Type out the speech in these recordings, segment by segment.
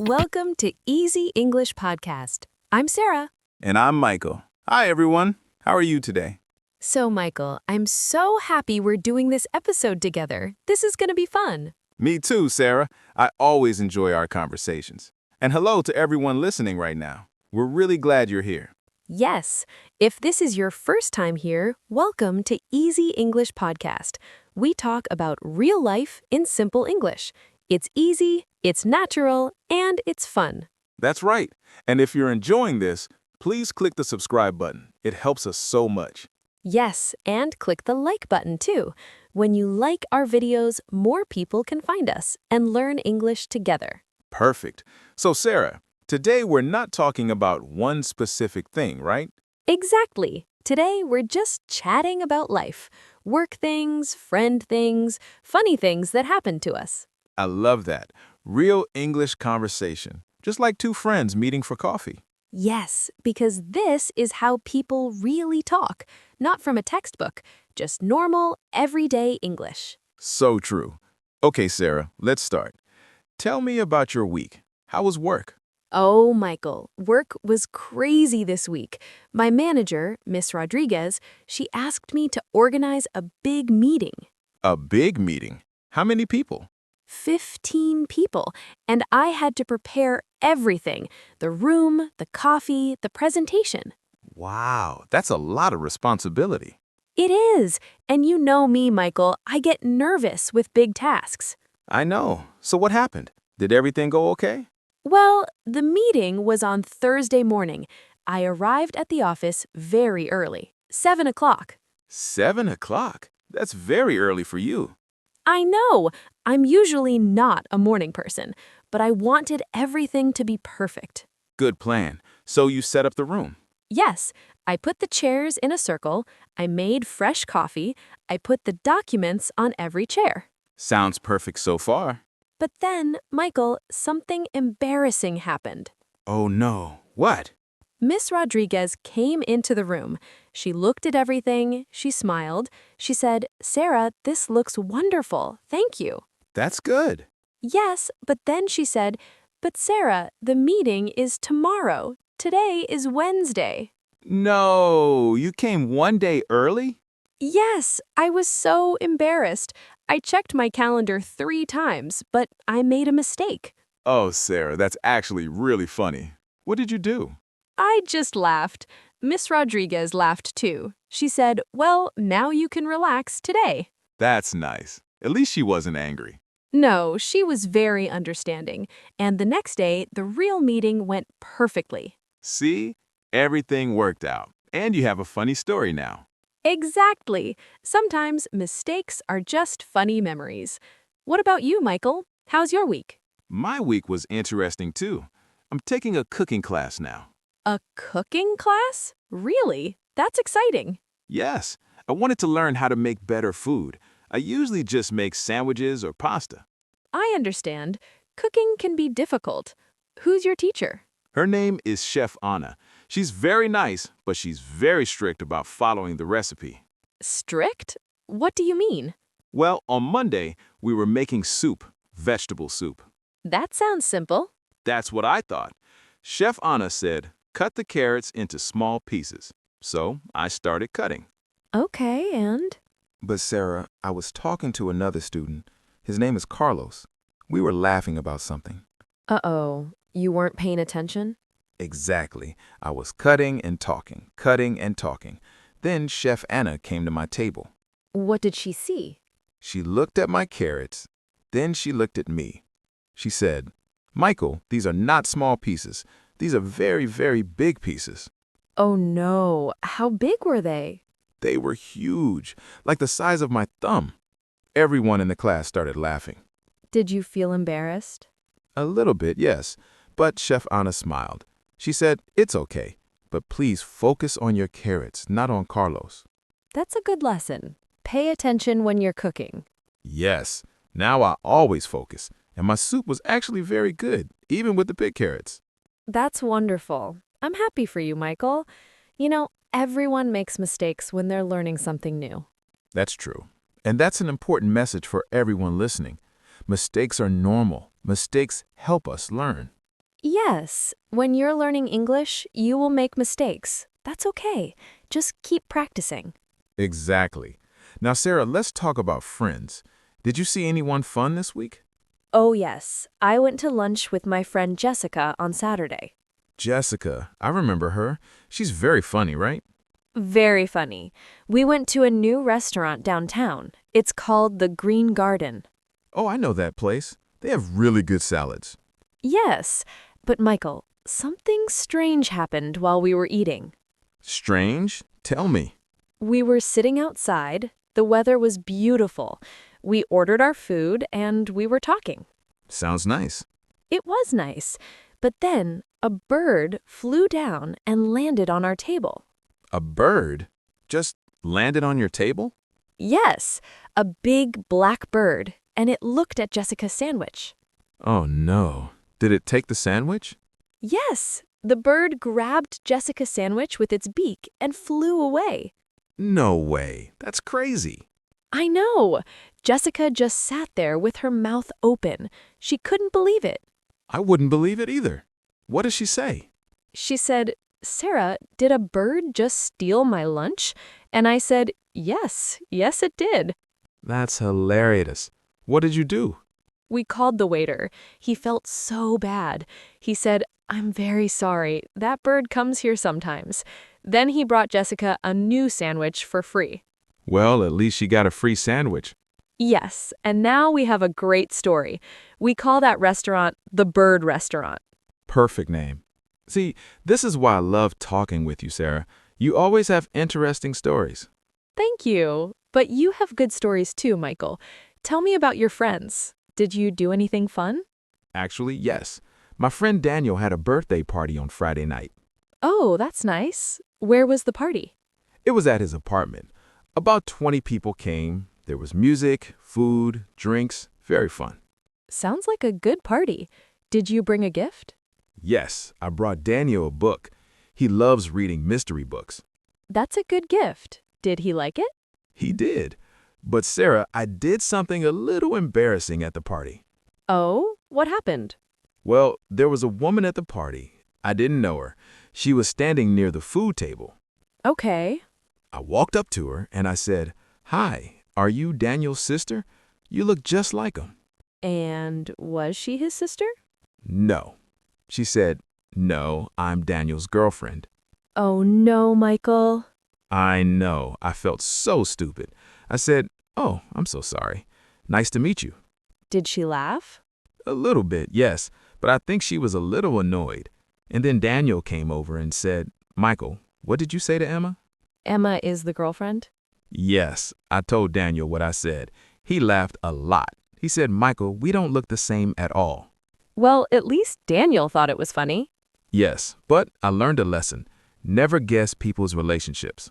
Welcome to Easy English Podcast. I'm Sarah. And I'm Michael. Hi, everyone. How are you today? So, Michael, I'm so happy we're doing this episode together. This is going to be fun. Me too, Sarah. I always enjoy our conversations. And hello to everyone listening right now. We're really glad you're here. Yes, if this is your first time here, welcome to Easy English Podcast. We talk about real life in simple English. It's easy, it's natural, and it's fun. That's right. And if you're enjoying this, please click the subscribe button. It helps us so much. Yes, and click the like button too. When you like our videos, more people can find us and learn English together. Perfect. So, Sarah, today we're not talking about one specific thing, right? Exactly. Today, we're just chatting about life. Work things, friend things, funny things that happen to us. I love that. Real English conversation. Just like two friends meeting for coffee. Yes, because this is how people really talk, not from a textbook, just normal, everyday English. So true. Okay, Sarah, let's start. Tell me about your week. How was work? Oh, Michael, work was crazy this week. My manager, Miss Rodriguez, she asked me to organize a big meeting. A big meeting. How many people? 15 people, and I had to prepare everything, the room, the coffee, the presentation. Wow, that's a lot of responsibility. It is, and you know me, Michael, I get nervous with big tasks. I know. So what happened? Did everything go okay? Well, the meeting was on Thursday morning. I arrived at the office very early, 7 o'clock. 7 o'clock? That's very early for you. I know, I'm usually not a morning person, but I wanted everything to be perfect. Good plan. So you set up the room. Yes, I put the chairs in a circle, I made fresh coffee, I put the documents on every chair. Sounds perfect so far. But then, Michael, something embarrassing happened. Oh no. What? Miss Rodriguez came into the room. She looked at everything, she smiled. She said, "Sarah, this looks wonderful. Thank you." That's good. Yes, but then she said, "But Sarah, the meeting is tomorrow. Today is Wednesday." No, you came one day early? Yes, I was so embarrassed. I checked my calendar 3 times, but I made a mistake. Oh, Sarah, that's actually really funny. What did you do? I just laughed. Miss Rodriguez laughed too. She said, "Well, now you can relax today." That's nice. At least she wasn't angry. No, she was very understanding, and the next day, the real meeting went perfectly. See? Everything worked out. And you have a funny story now. Exactly. Sometimes mistakes are just funny memories. What about you, Michael? How's your week? My week was interesting too. I'm taking a cooking class now. A cooking class? Really? That's exciting. Yes, I wanted to learn how to make better food. I usually just make sandwiches or pasta. I understand. Cooking can be difficult. Who's your teacher? Her name is Chef Anna. She's very nice, but she's very strict about following the recipe. Strict? What do you mean? Well, on Monday, we were making soup, vegetable soup. That sounds simple. That's what I thought. Chef Anna said, cut the carrots into small pieces. So I started cutting. Okay, and? But Sarah, I was talking to another student. His name is Carlos. We were laughing about something. Uh-oh. You weren't paying attention? Exactly. I was cutting and talking, cutting and talking. Then Chef Anna came to my table. What did she see? She looked at my carrots. Then she looked at me. She said, "Michael, these are not small pieces. These are very, very big pieces." Oh no. How big were they? They were huge, like the size of my thumb. Everyone in the class started laughing. Did you feel embarrassed? A little bit, yes. But Chef Anna smiled. She said, "It's okay, but please focus on your carrots, not on Carlos." That's a good lesson. Pay attention when you're cooking. Yes, now I always focus, and my soup was actually very good, even with the big carrots. That's wonderful. I'm happy for you, Michael. You know, everyone makes mistakes when they're learning something new. That's true. And that's an important message for everyone listening. Mistakes are normal. Mistakes help us learn. Yes, when you're learning English, you will make mistakes. That's okay. Just keep practicing. Exactly. Now, Sarah, let's talk about friends. Did you see anyone fun this week? Oh, yes. I went to lunch with my friend Jessica on Saturday. Jessica, I remember her. She's very funny, right? Very funny. We went to a new restaurant downtown. It's called the Green Garden. Oh, I know that place. They have really good salads. Yes, but Michael, something strange happened while we were eating. Strange? Tell me. We were sitting outside. The weather was beautiful. We ordered our food and we were talking. Sounds nice. It was nice, but then a bird flew down and landed on our table. A bird? Just landed on your table? Yes, a big black bird, and it looked at Jessica's sandwich. Oh, no. Did it take the sandwich? Yes, the bird grabbed Jessica's sandwich with its beak and flew away. No way. That's crazy. I know. Jessica just sat there with her mouth open. She couldn't believe it. I wouldn't believe it either. What does she say? She said, "Sarah, did a bird just steal my lunch?" And I said, yes it did. That's hilarious. What did you do? We called the waiter. He felt so bad. He said, "I'm very sorry. That bird comes here sometimes." Then he brought Jessica a new sandwich for free. Well, at least she got a free sandwich. Yes, and now we have a great story. We call that restaurant the Bird Restaurant. Perfect name. See, this is why I love talking with you, Sarah. You always have interesting stories. Thank you. But you have good stories too, Michael. Tell me about your friends. Did you do anything fun? Actually, yes. My friend Daniel had a birthday party on Friday night. Oh, that's nice. Where was the party? It was at his apartment. About 20 people came. There was music, food, drinks, very fun. Sounds like a good party. Did you bring a gift? Yes, I brought Daniel a book. He loves reading mystery books. That's a good gift. Did he like it? He did. But Sarah, I did something a little embarrassing at the party. Oh, what happened? Well, there was a woman at the party. I didn't know her. She was standing near the food table. Okay. I walked up to her and I said, "Hi, are you Daniel's sister? You look just like him." And was she his sister? No. She said, "No, I'm Daniel's girlfriend." Oh no, Michael. I know. I felt so stupid. I said, "Oh, I'm so sorry. Nice to meet you." Did she laugh? A little bit, yes, but I think she was a little annoyed. And then Daniel came over and said, "Michael, what did you say to Emma?" Emma is the girlfriend? Yes, I told Daniel what I said. He laughed a lot. He said, "Michael, we don't look the same at all." Well, at least Daniel thought it was funny. Yes, but I learned a lesson. Never guess people's relationships.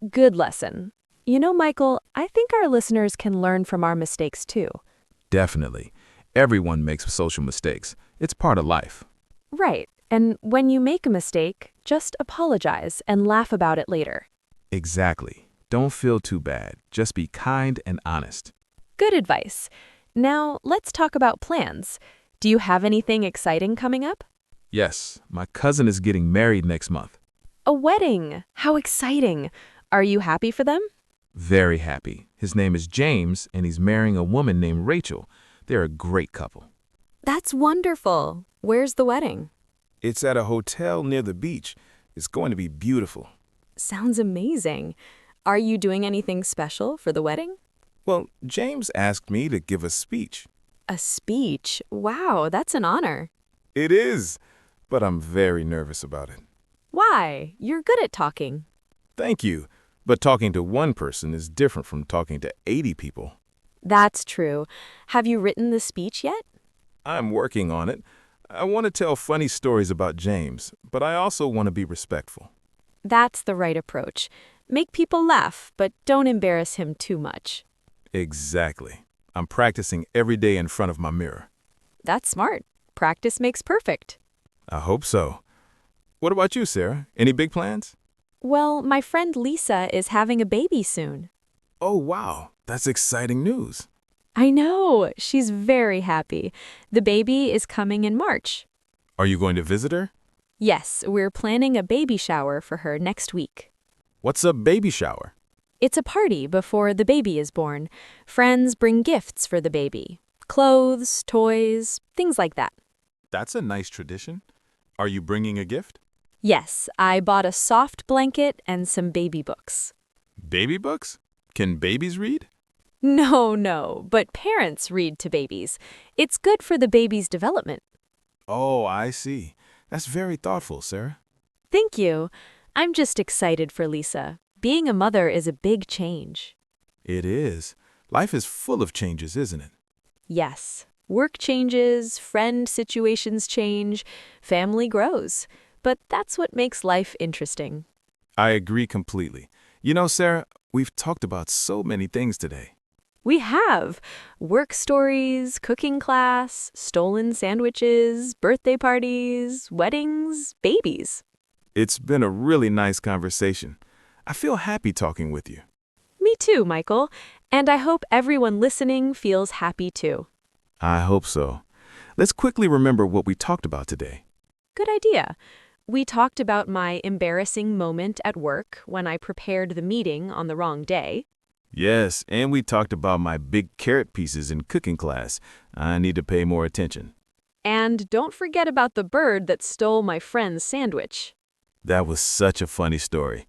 Good lesson. You know, Michael, I think our listeners can learn from our mistakes too. Definitely. Everyone makes social mistakes. It's part of life. Right. And when you make a mistake, just apologize and laugh about it later. Exactly. Don't feel too bad. Just be kind and honest. Good advice. Now, let's talk about plans. Do you have anything exciting coming up? Yes, my cousin is getting married next month. A wedding! How exciting! Are you happy for them? Very happy. His name is James, and he's marrying a woman named Rachel. They're a great couple. That's wonderful. Where's the wedding? It's at a hotel near the beach. It's going to be beautiful. Sounds amazing. Are you doing anything special for the wedding? Well, James asked me to give a speech. A speech? Wow, that's an honor. It is, but I'm very nervous about it. Why? You're good at talking. Thank you, but talking to one person is different from talking to 80 people. That's true. Have you written the speech yet? I'm working on it. I want to tell funny stories about James, but I also want to be respectful. That's the right approach. Make people laugh, but don't embarrass him too much. Exactly. I'm practicing every day in front of my mirror. That's smart. Practice makes perfect. I hope so. What about you, Sarah? Any big plans? Well, my friend Lisa is having a baby soon. Oh, wow. That's exciting news. I know. She's very happy. The baby is coming in March. Are you going to visit her? Yes, we're planning a baby shower for her next week. What's a baby shower? It's a party before the baby is born. Friends bring gifts for the baby. Clothes, toys, things like that. That's a nice tradition. Are you bringing a gift? Yes, I bought a soft blanket and some baby books. Baby books? Can babies read? No, but parents read to babies. It's good for the baby's development. Oh, I see. That's very thoughtful, Sarah. Thank you. I'm just excited for Lisa. Being a mother is a big change. It is. Life is full of changes, isn't it? Yes, work changes, friend situations change, family grows. But that's what makes life interesting. I agree completely. You know, Sarah, we've talked about so many things today. We have work stories, cooking class, stolen sandwiches, birthday parties, weddings, babies. It's been a really nice conversation. I feel happy talking with you. Me too, Michael. And I hope everyone listening feels happy too. I hope so. Let's quickly remember what we talked about today. Good idea. We talked about my embarrassing moment at work when I prepared the meeting on the wrong day. Yes, and we talked about my big carrot pieces in cooking class. I need to pay more attention. And don't forget about the bird that stole my friend's sandwich. That was such a funny story.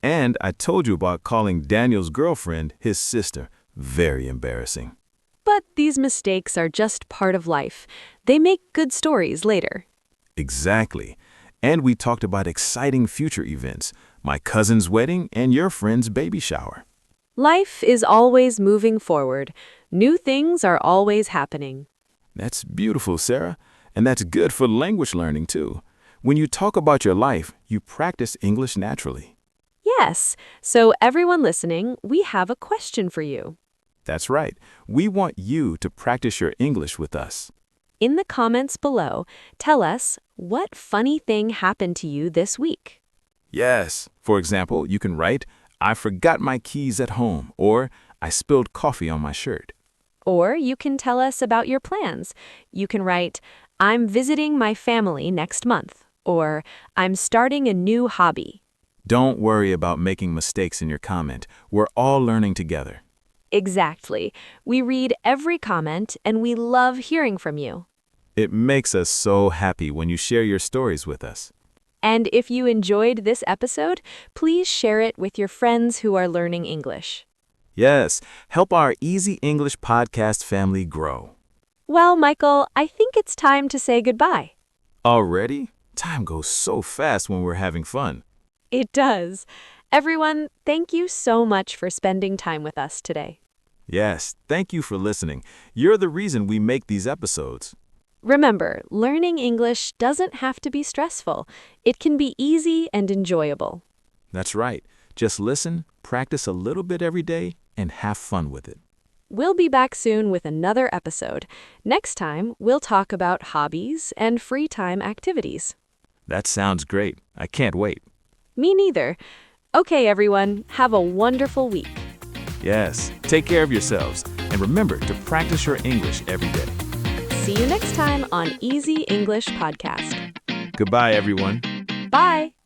And I told you about calling Daniel's girlfriend his sister. Very embarrassing. But these mistakes are just part of life. They make good stories later. Exactly. And we talked about exciting future events, my cousin's wedding and your friend's baby shower. Life is always moving forward. New things are always happening. That's beautiful, Sarah. And that's good for language learning, too. When you talk about your life, you practice English naturally. Yes, so everyone listening, we have a question for you. That's right. We want you to practice your English with us. In the comments below, tell us what funny thing happened to you this week. Yes. For example, you can write, I forgot my keys at home, or I spilled coffee on my shirt. Or you can tell us about your plans. You can write, I'm visiting my family next month, or I'm starting a new hobby. Don't worry about making mistakes in your comment. We're all learning together. Exactly. We read every comment and we love hearing from you. It makes us so happy when you share your stories with us. And if you enjoyed this episode, please share it with your friends who are learning English. Yes, help our Easy English podcast family grow. Well, Michael, I think it's time to say goodbye. Already? Time goes so fast when we're having fun. It does. Everyone, thank you so much for spending time with us today. Yes, thank you for listening. You're the reason we make these episodes. Remember, learning English doesn't have to be stressful. It can be easy and enjoyable. That's right. Just listen, practice a little bit every day, and have fun with it. We'll be back soon with another episode. Next time, we'll talk about hobbies and free time activities. That sounds great. I can't wait. Me neither. Okay, everyone, have a wonderful week. Yes, take care of yourselves, and remember to practice your English every day. See you next time on Easy English Podcast. Goodbye, everyone. Bye.